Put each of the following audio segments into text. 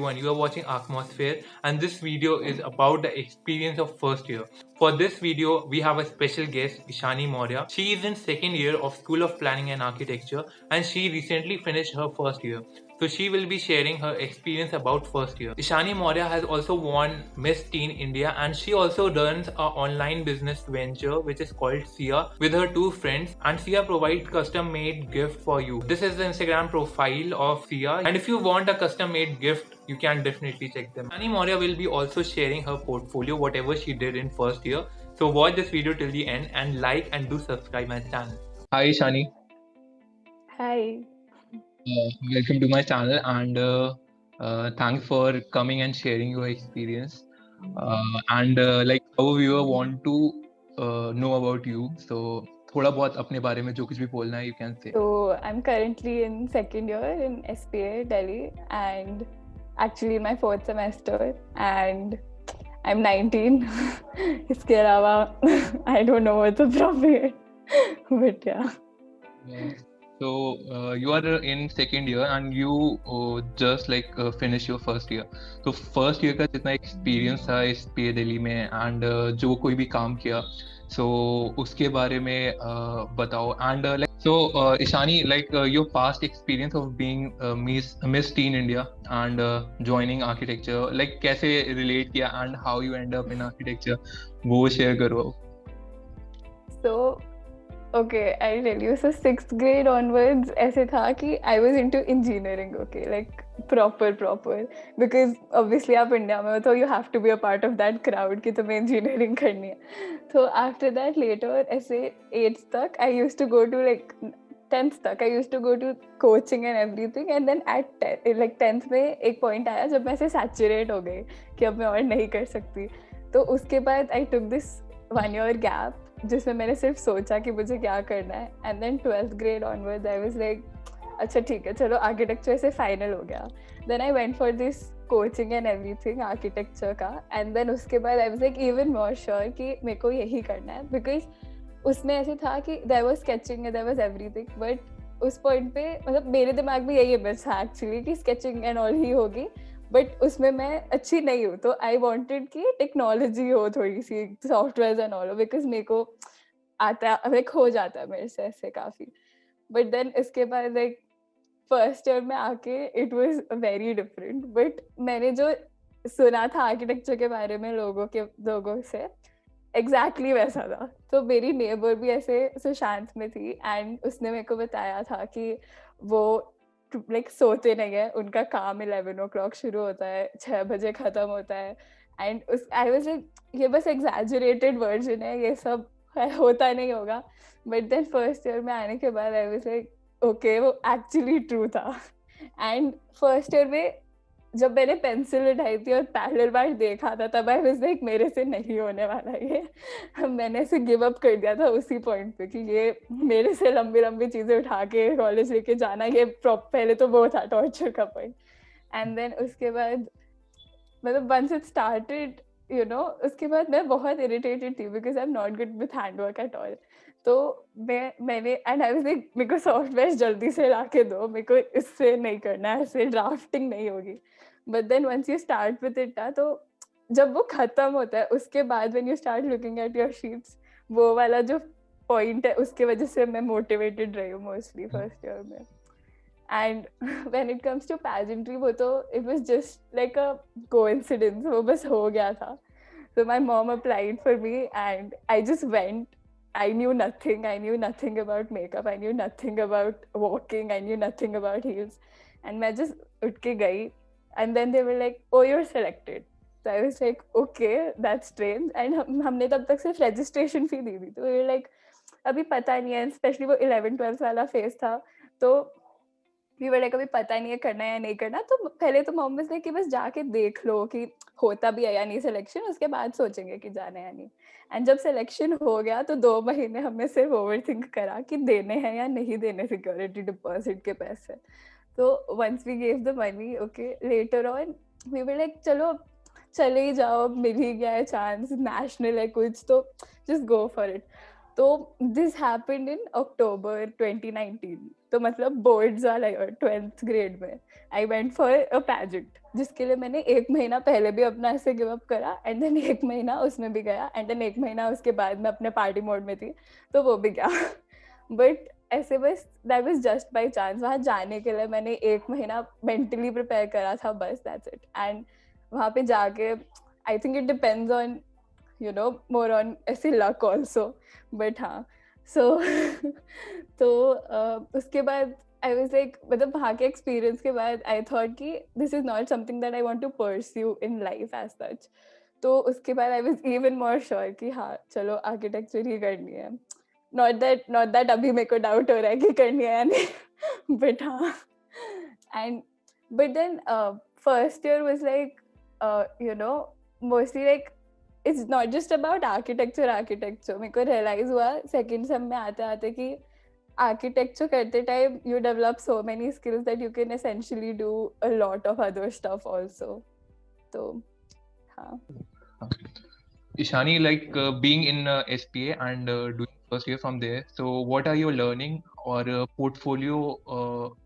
everyone. You are watching Atmosphere, and this video is about the experience of first year. For this video, we have a special guest, Ishani Maurya. She is in second year of School of Planning and Architecture, and she recently finished her first year. So she will be sharing her experience about first year. Ishani Maurya has also won Miss Teen India, and she also runs a online business venture which is called Sia with her two friends, and Sia provides custom made gift for you. This is the Instagram profile of Sia, and if you want a custom made gift, you can definitely check them. Ishani Maurya will be also sharing her portfolio, whatever she did in first year. So watch this video till the end and like and do subscribe my channel. Hi Ishani. Hi. Welcome to my channel, and thanks for coming and sharing your experience. And like our viewer want to know about you, so थोड़ा बहुत अपने बारे में जो कुछ भी बोलना है you can say. So I'm currently in second year in SPA Delhi, and actually my fourth semester, and I'm 19. इसके अलावा I don't know what's appropriate, but yeah. So you are in second year and you just like finish your first year. So first year का जितना experience था इस PA Delhi में and जो कोई भी काम किया, so उसके बारे में बताओ. And like so Ishani, like your past experience of being Miss Teen India and joining architecture, like कैसे relate किया and how you end up in architecture, वो share करो. So okay, I'll tell you. So sixth grade onwards, ऐसे था कि I was into engineering. Okay, like proper, because obviously आप India में हो तो you have to be a part of that crowd कि तुम्हें engineering करनी है. So after that later ऐसे 8th तक I used to go to like 10th तक I used to go to coaching and everything, and then at 10th में एक point आया जब मैं ऐसे saturate हो गई कि अब मैं और नहीं कर सकती. तो उसके बाद I took this 1 year gap जिसमें मैंने सिर्फ सोचा कि मुझे क्या करना है, and then 12th grade onwards I was like अच्छा ठीक है चलो आर्किटेक्चर से फाइनल हो गया. Then I went for this coaching and everything architecture का, एंड देन उसके बाद I was like even more sure कि मेरे को यही करना है, बिकॉज उसमें ऐसे था कि there was sketching, there was everything, but उस पॉइंट पे मतलब मेरे दिमाग में यही इमेज था एक्चुअली कि स्केचिंग एंड ऑल ही होगी, बट उसमें मैं अच्छी नहीं हूँ. तो आई वांटेड कि टेक्नोलॉजी हो थोड़ी सी, सॉफ्टवेयर एंड ऑल, बिकॉज मेरे को आता लाइक हो जाता है मेरे से ऐसे काफी. बट देन इसके बाद लाइक फर्स्ट ईयर में आके it was very different. But मैंने जो सुना था आर्किटेक्चर के बारे में लोगों से एग्जैक्टली वैसा था. तो मेरी नेबर भी ऐसे सुशांत में थी, एंड उसने मेरे को बताया था कि वो लाइक सोते नहीं है, उनका काम 11 o'clock शुरू होता है, 6 बजे खत्म होता है. एंड आई वाज लाइक ये बस एग्जैजरेटेड वर्जन है, ये सब होता नहीं होगा. बट देन फर्स्ट ईयर में आने के बाद आई वाज लाइक ओके वो एक्चुअली ट्रू था. एंड फर्स्ट ईयर में जब मैंने पेंसिल उठाई थी और पैरेलल बार देखा था तब आई वाज लाइक मेरे से नहीं होने वाला ये. मैंने ऐसे गिव अप कर दिया था उसी पॉइंट पे कि ये मेरे से लंबी चीजें उठा के कॉलेज लेके जाना, ये पहले तो वो था टॉर्चर का पॉइंट. एंड देन उसके बाद मतलब वंस इट स्टार्टेड उसके बाद मैं बहुत इरिटेटेड थी because I am not good with handwork at all. तो मैंने एंड आई वाज लाइक मेरे को सॉफ्टवेयर जल्दी से ला के दो, मेरे को इससे नहीं करना है, ऐसे ड्राफ्टिंग नहीं होगी. But then once you start with it ना, तो जब वो खत्म होता है उसके बाद when you start looking at your sheets, वो वाला जो पॉइंट है उसके वजह से मैं मोटिवेटेड रही हूँ मोस्टली फर्स्ट ईयर में. And when it comes to pageantry वो तो it was just like a coincidence, वो बस हो गया था. So my mom applied for me and I just went. I knew nothing about makeup, I knew nothing about walking, I knew nothing about heels, and मैं just उठ के गई, and then they were like, oh you're selected. So I was like okay that's strange. And हमने तब तक सिर्फ registration fee दी थी, तो we were like अभी पता नहीं है, especially वो 11-12 वाला phase था, तो we were like अभी पता नहीं है करना है या नहीं करना. तो पहले तो मॉम वाज लाइक कि बस जाके देख लो कि होता भी है या नहीं सिलेक्शन, उसके बाद सोचेंगे कि जाना है या नहीं. एंड जब सिलेक्शन हो गया तो 2 महीने हमने सिर्फ ओवरथिंक करा कि देने हैं या नहीं देने सिक्योरिटी डिपॉजिट के पैसे. तो once we gave the money okay later on we were like चलो चले ही जाओ, मिल ही गया है चांस, नेशनल है कुछ तो जस्ट गो फॉर इट. तो दिस हैपेंड इन अक्टूबर 2019, तो मतलब बोर्ड्स वाला 12th ग्रेड में आई वेंट फॉर अ पैजेंट, जिसके लिए मैंने 1 महीना पहले भी अपना ऐसे गिव अप करा, एंड देन 1 महीना उसमें भी गया, एंड देन 1 महीना उसके बाद मैं अपने पार्टी मोड में थी, तो वो भी गया। बट ऐसे बस that was just by chance, वहाँ जाने के लिए मैंने 1 महीना मेंटली प्रिपेयर करा था, बस दैट्स इट। एंड वहाँ पे जाके I think it depends on more on ऐसे luck also, but हाँ, so तो उसके बाद I was like, मतलब वहाँ के experience के बाद I thought कि this is not something that I want to pursue in life as such, तो उसके बाद I was even more sure कि हाँ चलो architecture ही करनी है, not that अभी मेरे को doubt हो रहा है कि करनी है या नहीं, but हाँ, and but then first year was like mostly like it's not just about architecture. मेरे को realize हुआ second sem में आते आते कि architecture करते time you develop so many skills that you can essentially do a lot of other stuff also. तो हाँ. Ishani, like being in SPA and doing first year from there, so what are you learning or portfolio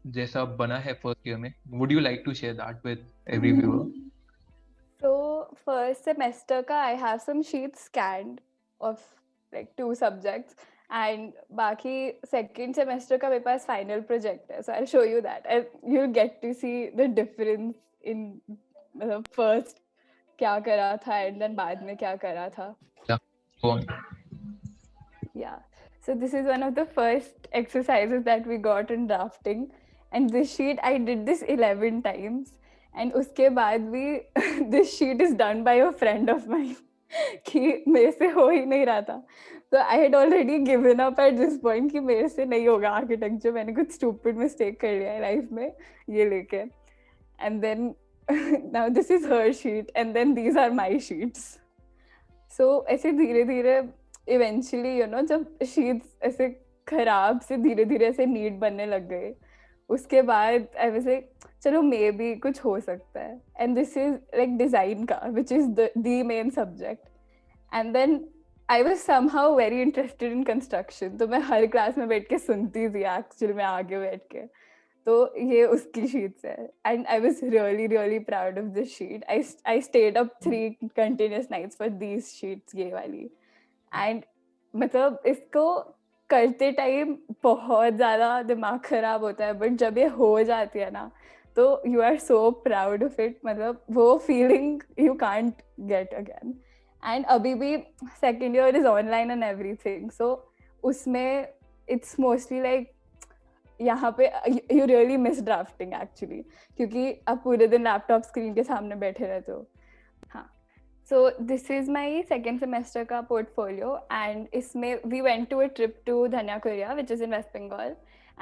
जैसा बना है first year में? Would you like to share that with every viewer? So first semester का I have some sheets scanned of like 2 subjects, and बाकी second semester का मेरे पास final project है, so I'll show you that and you'll get to see the difference in मतलब first क्या करा था and then बाद में क्या करा था. Yeah, go on. Yeah, so this is one of the first exercises that we got in drafting, and this sheet I did this 11 times, and उसके बाद भी this sheet is done by a friend of mine कि मेरे से हो ही नहीं रहा था, so I had already given up at this point कि मेरे से नहीं होगा architecture, मैंने कुछ stupid mistake कर लिया है life में ये लेके, and then now this is her sheet and then these are my sheets. So ऐसे धीरे धीरे इवेंचुअली जब शीट्स ऐसे खराब से धीरे धीरे ऐसे नीट बनने लग गए, उसके बाद आई वाज लाइक चलो मे बी कुछ हो सकता है, and this is like design का which is the main subject, and then I was somehow very interested in construction, तो मैं हर क्लास में बैठ के सुनती थी एक्चुअली में आगे बैठ के, तो ये उसकी शीट्स है, and I was really really proud of this sheet. I stayed up 3 continuous nights for these sheets, ये वाली, एंड मतलब इसको करते टाइम बहुत ज़्यादा दिमाग खराब होता है, बट जब ये हो जाती है ना तो you are so proud of it, मतलब वो feeling you can't get again. And अभी भी second year is online and everything, so उसमें इट्स मोस्टली लाइक यहाँ पे you really miss drafting actually, क्योंकि आप पूरे दिन लैपटॉप स्क्रीन के सामने बैठे रहते हो. हाँ, so this is my second semester का portfolio, and इसमें we went to a trip to Dhanya Korea which is in West Bengal,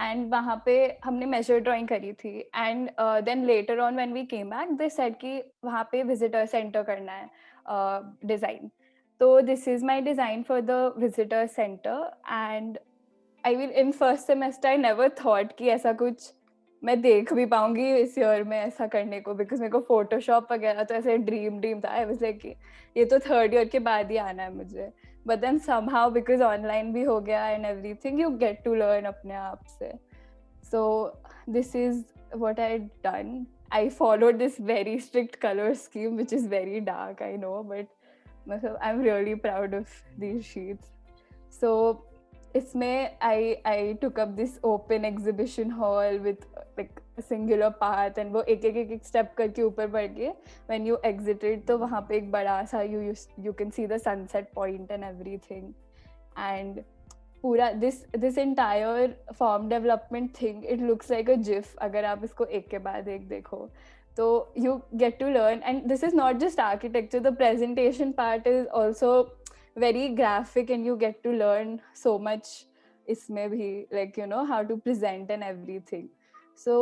and वहाँ पे हमने measure drawing करी थी, and then later on when we came back they said कि वहाँ पे visitor center करना है design. तो this is my design for the visitor center, and I mean in first semester I never thought कि ऐसा कुछ मैं देख भी पाऊंगी इस ईयर में ऐसा करने को, बिकॉज मेरे को फोटोशॉप वगैरह तो ऐसे ड्रीम था. आई वाज लाइक ये तो थर्ड ईयर के बाद ही आना है मुझे, but then somehow because online भी हो गया and everything you get to learn अपने आप से. So this is what I done. I followed this very strict colour scheme which is very dark, I know, but मतलब I am really proud of these sheets. So इसमें I took up this open exhibition hall with like a singular path, and वो एक step करके ऊपर बढ़ के when you exited तो वहाँ पे एक बड़ा सा you can see the sunset point and everything, and पूरा this entire form development thing, it looks like a GIF अगर आप इसको एक के बाद एक देखो तो you get to learn. And this is not just architecture, the presentation part is also very graphic and you get to learn so much isme bhi, like how to present and everything. So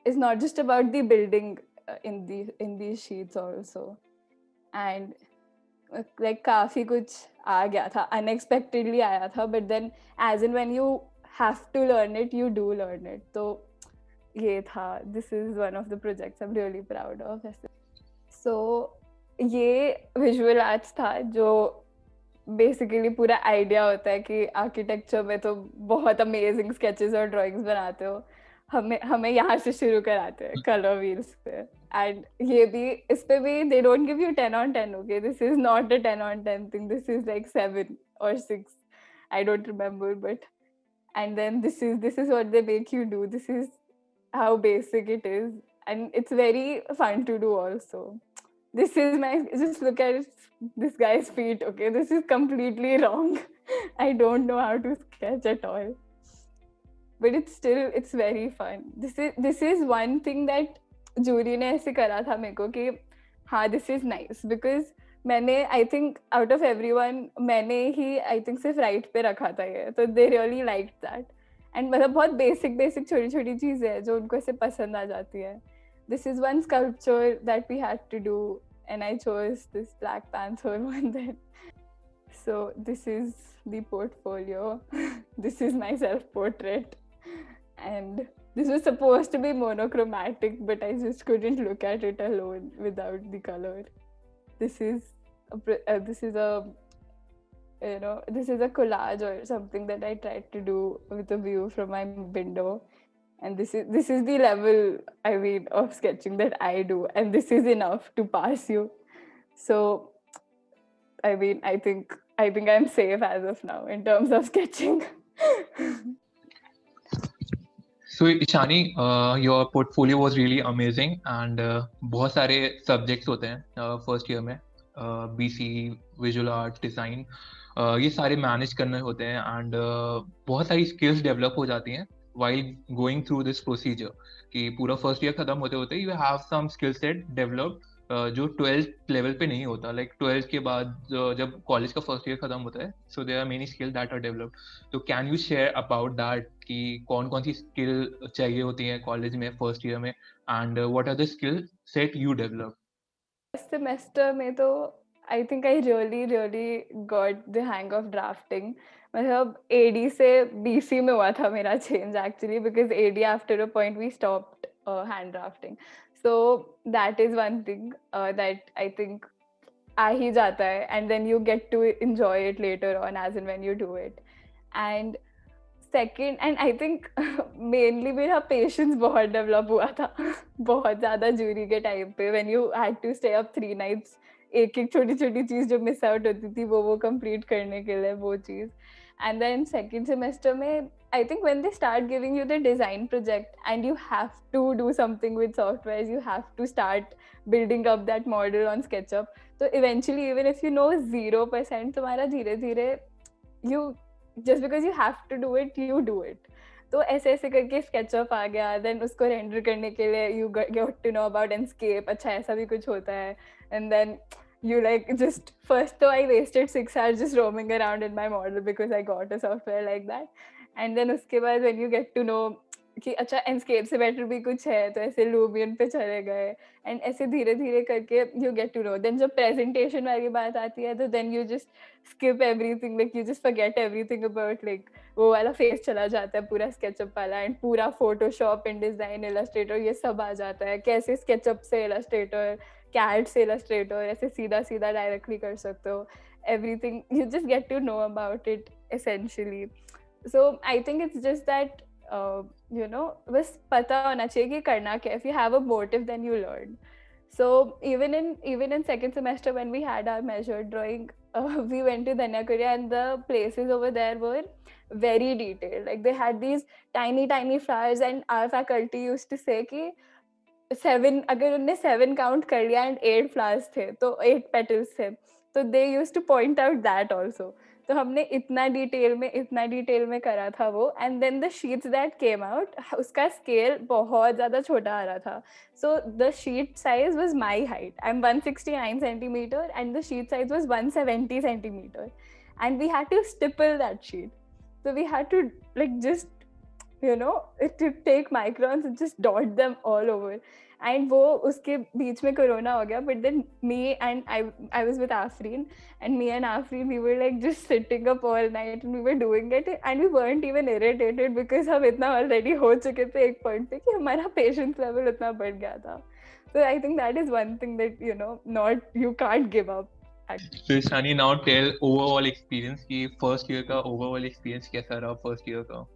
it's not just about the building in these sheets also, and like काफी कुछ आ गया था, unexpectedly आया था, but then as in when you have to learn it you do learn it. तो ये था, this is one of the projects I'm really proud of. So ये visual arts था जो बेसिकली पूरा आइडिया होता है कि आर्किटेक्चर में तो बहुत अमेजिंग स्केचेस और ड्राइंग्स बनाते हो, हमें हमें यहाँ से शुरू कराते हैं कलर व्हील्स पे. एंड ये भी, इस पे भी they don't give you 10 on 10. Okay, this is not a 10 on 10 thing, this is like 7 or 6, I don't remember. But and then this is what they make you do. This is how basic it is, and it's very fun to do also. This is my, just look at this guy's feet. Okay, this is completely wrong. I don't know how to sketch at all, but it's very fun. This is one thing that jury ने ऐसे करा था मेरे को कि हाँ, this is nice, because मैंने I think out of everyone मैंने ही आई थिंक सिर्फ राइट पे रखा था ये, तो they really like that. And मतलब बहुत बेसिक बेसिक छोटी छोटी चीजें हैं जो उनको ऐसे पसंद आ जाती है. This is one sculpture that we had to do, and I chose this black panther one then. So this is the portfolio. This is my self-portrait, and this was supposed to be monochromatic, but I just couldn't look at it alone without the color. This is a collage or something that I tried to do with a view from my window, and this is the level, I mean, of sketching that I do, and this is enough to pass you. So I mean, I think I'm safe as of now in terms of sketching. So Ishani, your portfolio was really amazing, and बहुत सारे subjects होते हैं first year में, BC, visual art, design, ये सारे manage करने होते हैं, and बहुत सारी skills develop हो जाती हैं while going through this procedure. कि पूरा first year खत्म होते होते you have some skill set developed जो 12th लेवल पे नहीं होता. लाइक 12th के बाद जब कॉलेज का फर्स्ट ईयर खत्म होता है, so there are many skill that are developed. तो can you share about that कि कौन कौन सी स्किल चाहिए होती है कॉलेज में फर्स्ट ईयर में, and what are the skill set you develop? Semester में तो I think I really got the hang of drafting. मतलब एडी से बीसी में हुआ था मेरा change actually, because AD after a point we stopped hand drafting. So that is one thing that I think आ ही जाता है, and then you get to enjoy it later on as and when you do it. And second, and I think mainly मेरा patience बहुत develop हुआ था बहुत ज़्यादा jury के time पे, when you had to stay up 3 nights, एक एक छोटी छोटी चीज़ जो miss out होती थी वो complete करने के लिए वो चीज़. And then second semester में I think when they start giving you the design project and you have to do something with softwares, you have to start building up that model on SketchUp. So eventually, even if you know 0%, तुम्हारा धीरे धीरे you, just because you have to do it, you do it. तो ऐसे ऐसे करके SketchUp आ गया. Then उसको render करने के लिए you get to know about Enscape. अच्छा ऐसा भी कुछ होता है. And then you like just first though I wasted 6 hours just roaming around in my model because I got a software like that. And then उसके बाद when you get to know कि अच्छा Enscape से better भी कुछ है, तो ऐसे Lumion पे चले गए, and ऐसे धीरे धीरे करके you get to know. Then जब presentation वाली बात आती है तो then you just skip everything, like you just forget everything about like वो वाला phase चला जाता है पूरा SketchUp वाला, and पूरा Photoshop, InDesign, Illustrator ये सब आ जाता है. कैसे SketchUp से Illustrator, CAD से Illustrator ऐसे सीधा सीधा directly कर सकते हो. Everything you just get to know about it essentially. So I think it's just that बस पता होना चाहिए कि करना क्या. If you have a motive, then you learn. So even in second semester when we had our measured drawing, we went to Dhanyakurya, and the places over there were very detailed. Like they had these tiny flowers, and our faculty used to say कि 7, अगर उनने 7 count कर लिया and 8 flowers थे तो 8 petals थे, तो they used to point out that also. तो हमने इतना डिटेल में करा था वो. And then the sheets that came out, उसका स्केल बहुत ज़्यादा छोटा आ रहा था. So the sheet size was my height. I am 169 centimetre and the sheet size was 170 centimetre, and we had to stipple that sheet. So we had to like just to take microns and just dot them all over. And वो उसके बीच में corona हो गया. But then me and I was with Afreen, and me and Afreen, we were like just sitting up all night and we were doing it, and we weren't even irritated because हम इतना already हो चुके थे एक point पे कि हमारा patience level इतना बढ़ गया था. So I think that is one thing that not you can't give up. So Shani, now tell overall experience कि first year का overall experience कैसा रहा first year का?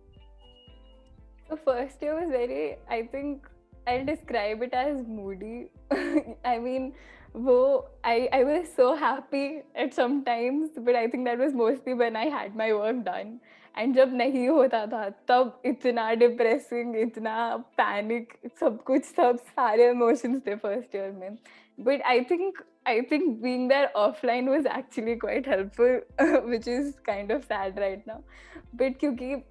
So first year was very, I think I'll describe it as moody. I mean, I was so happy at some times, but I think that was mostly when I had my work done. And जब नहीं होता था तब इतना depressing, इतना panic, सब सारे emotions थे फर्स्ट ईयर में. But I think being there offline was actually quite helpful, which is kind of sad right now. But क्योंकि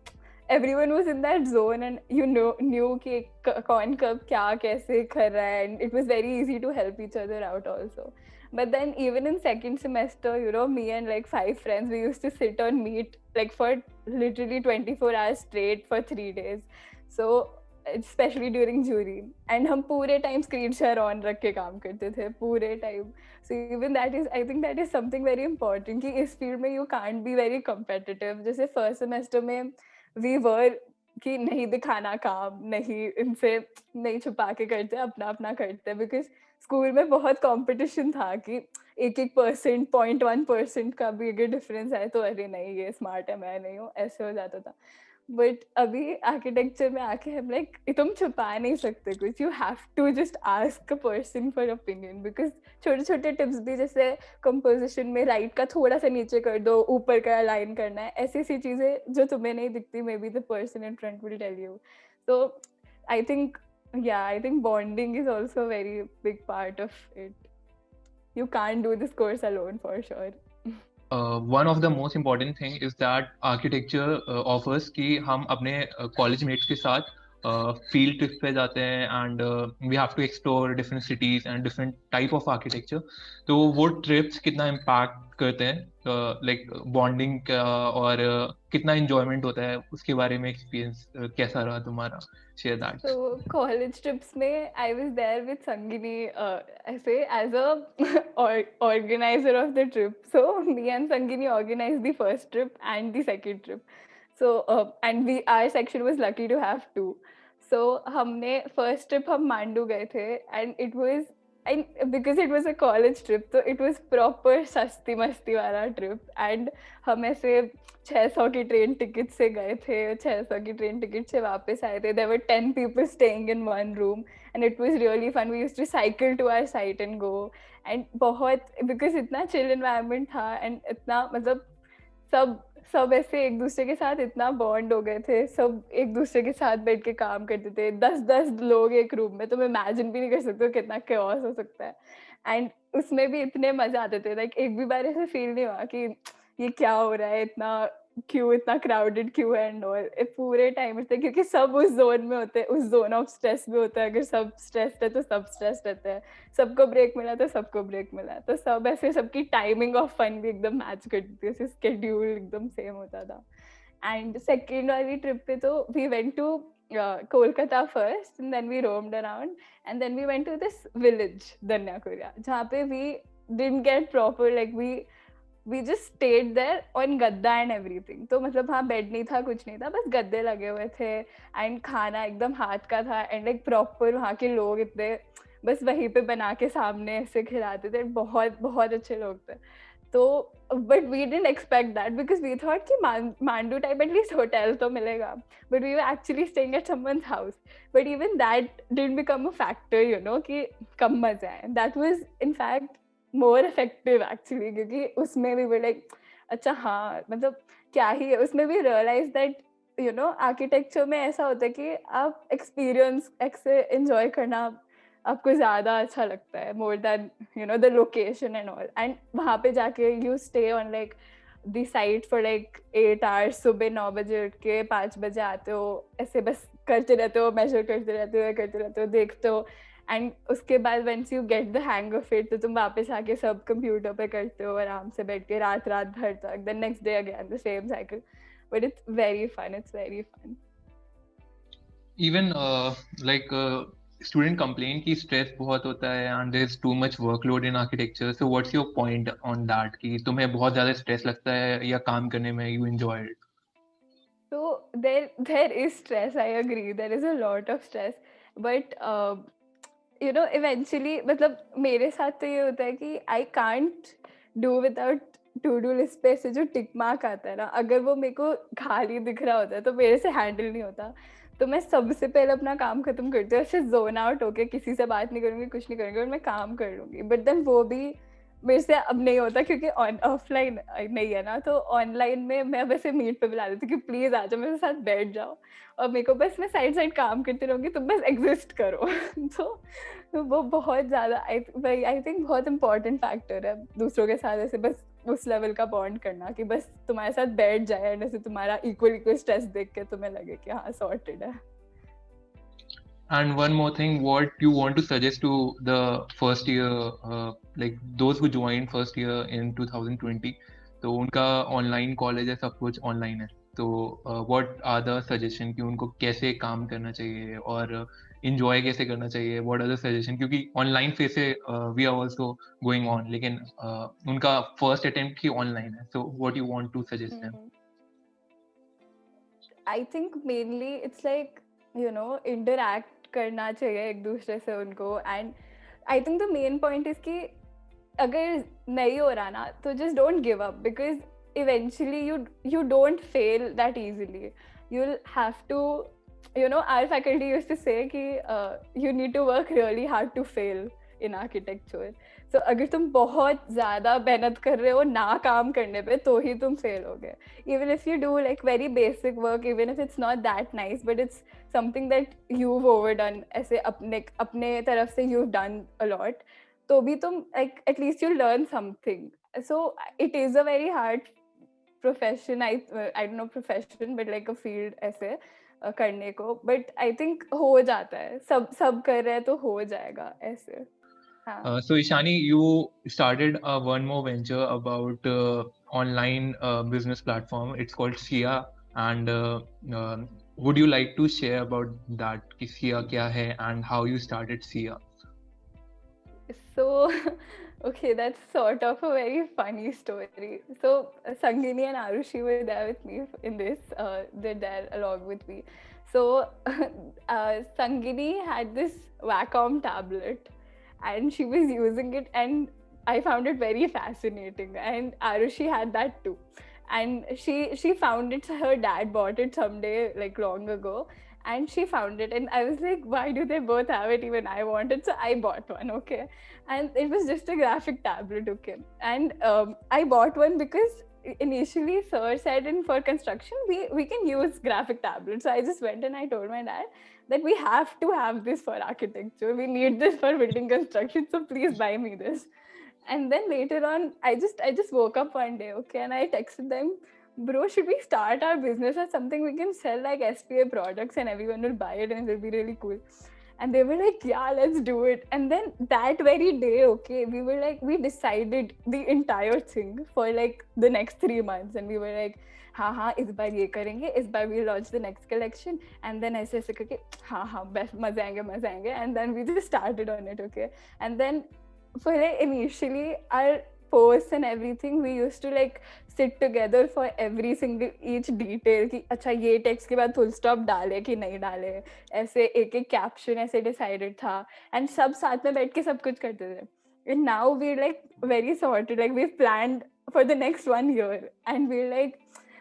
everyone was in that zone and knew कि कौन कब क्या कैसे कर रहा है, and it was very easy to help each other out also. But then even in second semester, me and like 5 friends, we used to sit on meet like for literally 24 hours straight for 3 days. So especially during jury, and हम पूरे time screen share on रख के काम करते थे पूरे time. So even that is, I think that is something very important कि इस field में you can't be very competitive. जैसे first semester में we were कि नहीं दिखाना काम, नहीं इनसे नहीं छुपा के करते, अपना अपना करते, बिकॉज स्कूल में बहुत कंपटीशन था कि 1% 0.1% का भी अगर डिफरेंस है तो अरे नहीं ये स्मार्ट है मैं नहीं हूँ, ऐसे हो जाता था. बट अभी आर्किटेक्चर में आके हम लाइक तुम छुपा नहीं सकते कुछ, you have to just ask a person for opinion, because छोटे छोटे टिप्स भी जैसे कंपोजिशन में लाइट का थोड़ा सा नीचे कर दो, ऊपर का अलाइन करना है, ऐसी ऐसी चीजें जो तुम्हें नहीं दिखती, maybe the person in front will tell you. So I think I think bonding is also very big part of it. You can't do this course alone for sure. One of the most important thing is that architecture offers कि हम अपने college mates के साथ field trip पे जाते हैं and we have to explore different cities and different type of architecture. तो वो trips कितना impact करते हैं like bonding का और कितना enjoyment होता है उसके बारे में experience कैसा रहा तुम्हारा? Share that. So college trips में I was there with Sangini ऐसे as a organizer of the trip. So me and Sangini organized the first trip and the second trip. So and our section was lucky to have 2. So हमने first trip हम मांडू गए थे and it was, and because it was a college trip so it was proper सस्ती मस्ती वाला trip. And हम ऐसे 600 की ट्रेन टिकट से गए थे, 600 की ट्रेन टिकट से वापस आए थे. There were 10 people staying in one room and it was really fun. We used to cycle to our site and go, and बहुत because इतना chill environment था and इतना मतलब सब ऐसे एक दूसरे के साथ इतना बॉन्ड हो गए थे, सब एक दूसरे के साथ बैठ के काम करते थे, 10 लोग एक रूम में, तुम इमेजिन भी नहीं कर सकते हो कितना chaos हो सकता है. एंड उसमें भी इतने मजे आते थे, लाइक एक भी बार ऐसे फील नहीं हुआ कि ये क्या हो रहा है, इतना क्राउडेड क्यों है एंड ऑल. पूरे टाइम थे क्योंकि सब उस जोन में होते हैं, उस जोन ऑफ स्ट्रेस में होता है. अगर सब स्ट्रेस्ड है तो सब स्ट्रेस्ड रहते हैं, सबको ब्रेक मिला तो सबको ब्रेक मिला, तो सब ऐसे सबकी टाइमिंग ऑफ फन भी एकदम मैच करती थी, ऐसे स्केड्यूल एकदम सेम होता था. एंड सेकेंड वाली ट्रिप पे तो we went to Kolkata first and then we roamed around and then we went to this village Danyakuria जहाँ पे we didn't get proper, like we just stayed there on गद्दा and everything. तो मतलब हाँ bed नहीं था, कुछ नहीं था, बस गद्दे लगे हुए थे एंड खाना एकदम हाथ का था एंड लाइक प्रॉपर वहाँ के लोग इतने बस वहीं पे बना के सामने ऐसे खिलाते थे, बहुत बहुत अच्छे लोग थे. तो but we didn't expect that because we thought कि मांडू टाइप एटलीस्ट होटल तो मिलेगा, but we were actually staying at someone's house. But even that didn't become a factor, you know, कि कम मजा है. That was in fact more effective actually, क्योंकि उसमें भी वी लाइक अच्छा हाँ मतलब क्या ही है. उसमें भी realise that you know architecture में ऐसा होता है कि आप एक्सपीरियंस ऐसे एंजॉय करना आपको ज्यादा अच्छा लगता है, more than you know the location and all. And वहाँ पे जाके you stay on like the site for like 8 hours. सुबह 9 बजे उठ के 5 बजे आते हो, ऐसे बस करते रहते हो, मेजर करते रहते हो, देखते हो. एंड उसके बाद once you get the hang of it तो तुम वापस आके सब कंप्यूटर पे करते हो आराम से बैठ के रात भर तक. Then next day again the same cycle, but it's very fun. Even like student complain कि stress बहुत होता है and there is too much workload in architecture. So what's your point on that कि तुम्हें बहुत ज़्यादा stress लगता है या काम करने में you enjoy it? So there is stress, I agree, there is a lot of stress, but you know eventually मतलब मेरे साथ तो ये होता है कि I can't do without to do list पे ऐसे जो टिक मार्क आता है ना, अगर वो मेरे को खाली दिख रहा होता है तो मेरे से हैंडल नहीं होता। तो मैं सबसे पहले अपना काम खत्म करती हूँ, ऐसे जोन आउट होके किसी से बात नहीं करूंगी, कुछ नहीं करूंगी, और मैं काम कर लूंगी। बट देन वो भी मेरे से अब नहीं होता क्योंकि ऑफलाइन नहीं है ना, तो ऑनलाइन में मैं वैसे मीट पे बुला देती हूँ कि प्लीज आ जाओ, मेरे साथ बैठ जाओ, और मेरे को बस मैं साइड साइड काम करती रहूंगी, तुम बस एग्जिस्ट करो। तो वो बहुत ज्यादा आई थिंक बहुत इंपॉर्टेंट फैक्टर है दूसरों के साथ ऐसे बस उस लेवल का बॉन्ड करना कि बस तुम्हारे साथ बैठ जाए एंड ऐसे तुम्हारा इक्वल इक्वल स्ट्रेस देख के तुम्हें लगे कि हाँ सॉर्टेड है। And one more thing, what you want to suggest to the first year, like those who joined first year in 2020, तो उनका ऑनलाइन कॉलेज है, सब कुछ ऑनलाइन है, तो व्हाट आर द सजेशन कि उनको कैसे काम करना चाहिए और इंजॉय कैसे करना चाहिए, व्हाट आर द सजेशन, क्योंकि ऑनलाइन फेज से we are also going on, लेकिन उनका फर्स्ट अटेम्प्ट ही ऑनलाइन है, so what you want to suggest them? I think mainly it's like interact करना चाहिए एक दूसरे से उनको। And I think the main point is कि अगर नहीं हो रहा ना तो just don't give up, because eventually you don't fail that easily. You'll have to, our faculty used to say कि you need to work really hard to fail in architecture. So अगर तुम बहुत ज़्यादा मेहनत कर रहे हो ना काम करने पे तो ही तुम फेल होगे। Even if you do like very basic work, even if it's not that nice, but it's something that you've overdone, ऐसे अपने तरफ से you've done a lot, तो भी तुम like at least you learn something. So it is a very hard profession, I don't know profession but like a field ऐसे करने को, but I think हो जाता है, सब कर रहे हैं तो हो जाएगा ऐसे। हाँ। So Ishani, you started one more venture about online business platform. It's called Sia, and would you like to share about that? कि Sia क्या है and how you started Sia? So, okay, that's sort of a very funny story. So, Sangini and Arushi were there with me in this. They're there along with me. So, Sangini had this Wacom tablet and she was using it, and I found it very fascinating. And Arushi had that too. And she found it, her dad bought it someday, like long ago, and she found it, and I was like, why do they both have it? Even I wanted, so I bought one. Okay. And it was just a graphic tablet. Okay. And I bought one because initially sir said in for construction we can use graphic tablets. So I just went and I told my dad that we have to have this for architecture, we need this for building construction, so please buy me this. And then later on I just woke up one day, okay, and I texted them, bro, should we start our business as something we can sell like SPA products and everyone will buy it and it'll be really cool? And they were like, yeah, let's do it. And then that very day, okay, we were like, we decided the entire thing for like the next 3 months, and we were like, हाँ इस बार ये करेंगे, इस बार we launch the next collection, and then ऐसे ऐसे करके हाँ best मजे आएंगे, and then we just started on it, okay. And then for like initially our posts and everything, we used to like sit together for every single each detail कि अच्छा ये text के बाद full stop डाले कि नहीं डाले, ऐसे एक एक caption ऐसे decided था, and सब साथ में बैठ के सब कुछ करते थे. And now we're like very sorted, like we've planned for the next 1 year, and we're like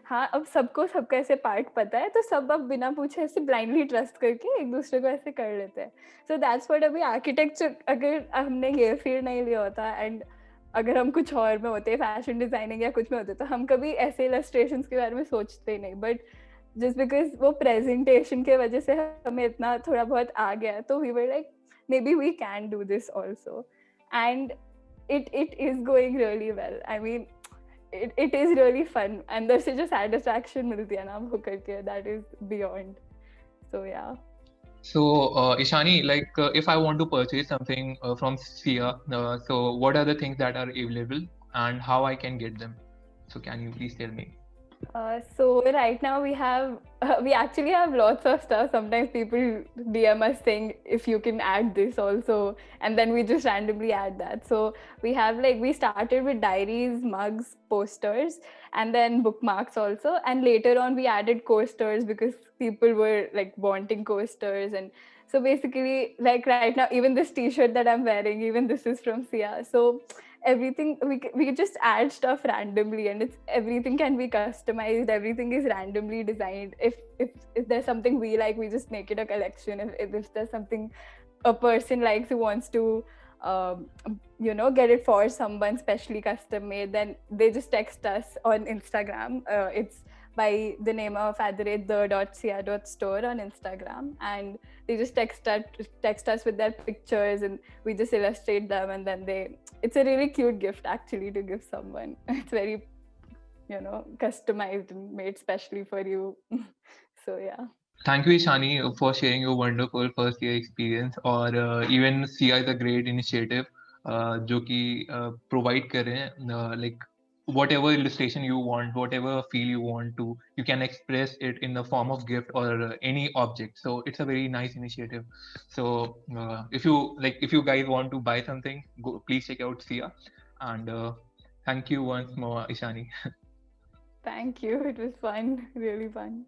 हाँ अब सबको सबका ऐसे पार्ट पता है, तो सब अब बिना पूछे ऐसे ब्लाइंडली ट्रस्ट करके एक दूसरे को ऐसे कर लेते हैं. सो दैट्स व्हाट अभी आर्किटेक्चर, अगर हमने ये फील्ड नहीं लिया होता एंड अगर हम कुछ और में होते, फैशन डिजाइनिंग या कुछ में होते, तो हम कभी ऐसे इलस्ट्रेशंस के बारे में सोचते ही नहीं. बट जस्ट बिकॉज वो प्रेजेंटेशन के वजह से हमें इतना थोड़ा बहुत आ गया, तो we were like maybe we can do this also. And it is going really well. I mean, it is really fun, and there's such a satisfaction मिलती है ना वो करके, that is beyond. So yeah. So Ishani, like if I want to purchase something from Sia, so what are the things that are available and how I can get them? So can you please tell me? So right now we actually have lots of stuff. Sometimes people DM us saying if you can add this also, and then we just randomly add that. So we have like, we started with diaries, mugs, posters, and then bookmarks also, and later on we added coasters because people were like wanting coasters. And so basically, like right now, even this t-shirt that I'm wearing, even this is from Sia. So everything we could just add stuff randomly, and it's everything can be customized, everything is randomly designed. If there's something we like, we just make it a collection. If there's something a person likes who wants to get it for someone specially custom made, then they just text us on Instagram. It's by the name of @the.sia.store on Instagram, and they just text us with their pictures, and we just illustrate them, and then it's a really cute gift actually to give someone. It's very customized and made specially for you. So yeah. Thank you, Ishani, for sharing your wonderful first year experience. और even Sia is a great initiative जो कि provide कर रहे हैं like whatever illustration you want, whatever feel you want to, you can express it in the form of gift or any object. So it's a very nice initiative. So if you guys want to buy something, please check out Sia. And thank you once more, Ishani. Thank you. It was fun, really fun.